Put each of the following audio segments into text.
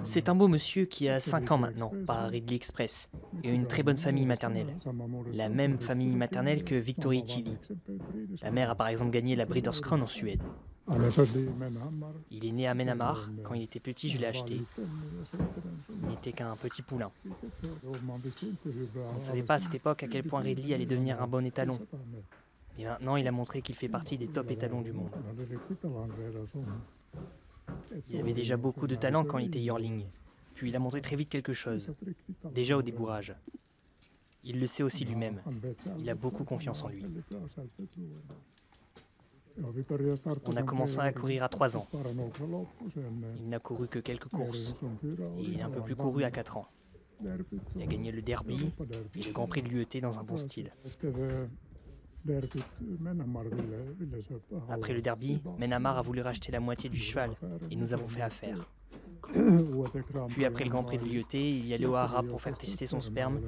C'est un beau monsieur qui a 5 ans maintenant, par Ridley Express, et une très bonne famille maternelle. La même famille maternelle que Victory Tilly. La mère a par exemple gagné la Breeders' Crown en Suède. Il est né à Menhamar. Quand il était petit, je l'ai acheté. Il n'était qu'un petit poulain. On ne savait pas à cette époque à quel point Ridley allait devenir un bon étalon. Et maintenant, il a montré qu'il fait partie des top étalons du monde. Il avait déjà beaucoup de talent quand il était yearling. Puis il a montré très vite quelque chose, déjà au débourrage. Il le sait aussi lui-même. Il a beaucoup confiance en lui. On a commencé à courir à 3 ans. Il n'a couru que quelques courses. Et il a un peu plus couru à 4 ans. Il a gagné le derby et le Grand Prix de l'UET dans un bon style. Après le derby, Menhamar a voulu racheter la moitié du cheval et nous avons fait affaire. Puis après le Grand Prix de l'UET, il y allait au Hara pour faire tester son sperme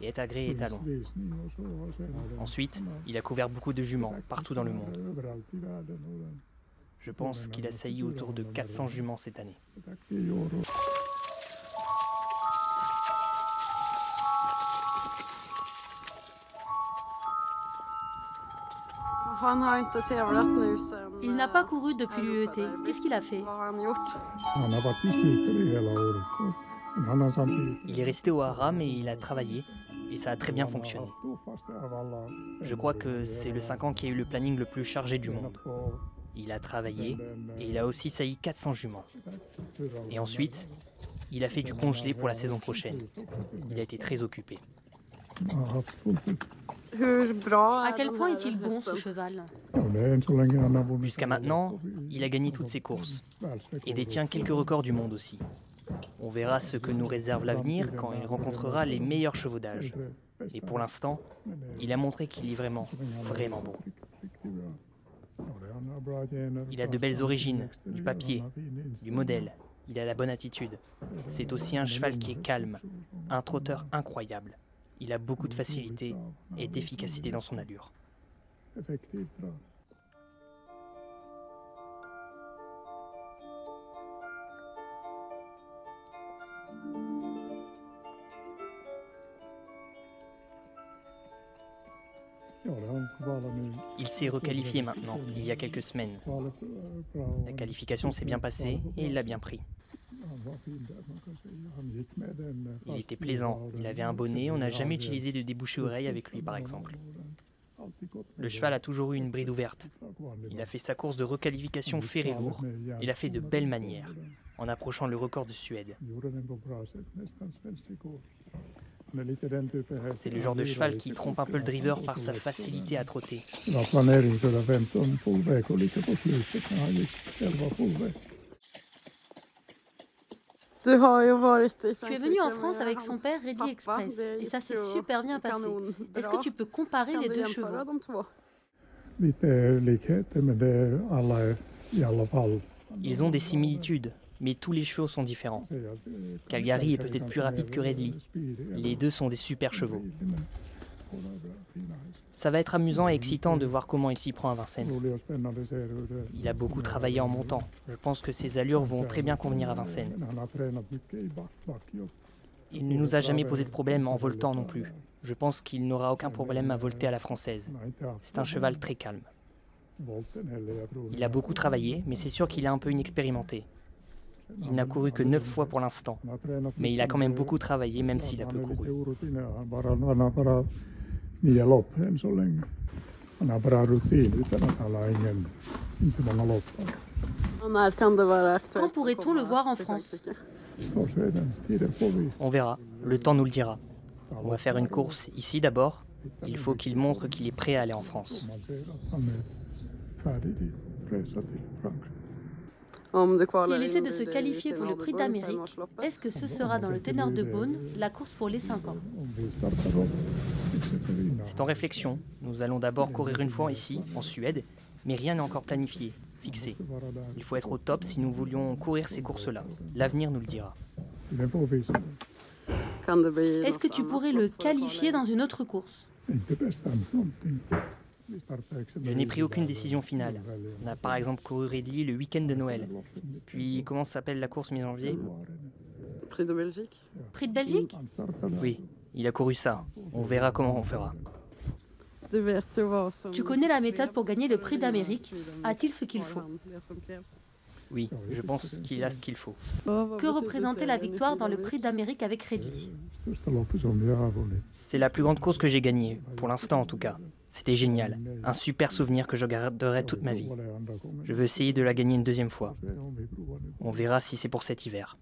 et être agréé étalon. Ensuite, il a couvert beaucoup de juments partout dans le monde. Je pense qu'il a sailli autour de 400 juments cette année. Il n'a pas couru depuis l'UET. Qu'est-ce qu'il a fait? Il est resté au Hara, mais il a travaillé et ça a très bien fonctionné. Je crois que c'est le 5 ans qui a eu le planning le plus chargé du monde. Il a travaillé et il a aussi sailli 400 juments. Et ensuite, il a fait du congelé pour la saison prochaine. Il a été très occupé. À quel point est-il bon ce cheval? Jusqu'à maintenant, il a gagné toutes ses courses et détient quelques records du monde aussi. On verra ce que nous réserve l'avenir quand il rencontrera les meilleurs chevaux d'âge. Et pour l'instant, il a montré qu'il est vraiment, vraiment bon. Il a de belles origines, du papier, du modèle. Il a la bonne attitude. C'est aussi un cheval qui est calme, un trotteur incroyable. Il a beaucoup de facilité et d'efficacité dans son allure. Il s'est requalifié maintenant, il y a quelques semaines. La qualification s'est bien passée et il l'a bien pris. Il était plaisant, il avait un bonnet, on n'a jamais utilisé de débouché-oreille avec lui par exemple. Le cheval a toujours eu une bride ouverte. Il a fait sa course de requalification ferré-lourd, il a fait de belles manières, en approchant le record de Suède. C'est le genre de cheval qui trompe un peu le driver par sa facilité à trotter. Tu es venu en France avec son père Ridley Express et ça s'est super bien passé. Est-ce que tu peux comparer les deux chevaux? Ils ont des similitudes, mais tous les chevaux sont différents. Calgary est peut-être plus rapide que Ridley. Les deux sont des super chevaux. Ça va être amusant et excitant de voir comment il s'y prend à Vincennes. Il a beaucoup travaillé en montant. Je pense que ses allures vont très bien convenir à Vincennes. Il ne nous a jamais posé de problème en voltant non plus. Je pense qu'il n'aura aucun problème à volter à la française. C'est un cheval très calme. Il a beaucoup travaillé, mais c'est sûr qu'il est un peu inexpérimenté. Il n'a couru que 9 fois pour l'instant, mais il a quand même beaucoup travaillé, même s'il a peu couru. Quand pourrait-on le voir en France? On verra, le temps nous le dira. On va faire une course ici d'abord. Il faut qu'il montre qu'il est prêt à aller en France. S'il essaie de se qualifier pour le Prix d'Amérique, est-ce que ce sera dans le Tenor de Beaune, la course pour les 5 ans? C'est en réflexion. Nous allons d'abord courir une fois ici, en Suède, mais rien n'est encore planifié, fixé. Il faut être au top si nous voulions courir ces courses-là. L'avenir nous le dira. Est-ce que tu pourrais le qualifier dans une autre course? Je n'ai pris aucune décision finale. On a par exemple couru Ridley le week-end de Noël. Puis, comment s'appelle la course mi-janvier? Prix de Belgique. Prix de Belgique? Oui, il a couru ça. On verra comment on fera. Tu connais la méthode pour gagner le prix d'Amérique? A-t-il ce qu'il faut? Oui, je pense qu'il a ce qu'il faut. Que représentait la victoire dans le prix d'Amérique avec Ridley? C'est la plus grande course que j'ai gagnée, pour l'instant en tout cas. C'était génial, un super souvenir que je garderai toute ma vie. Je veux essayer de la gagner une deuxième fois. On verra si c'est pour cet hiver.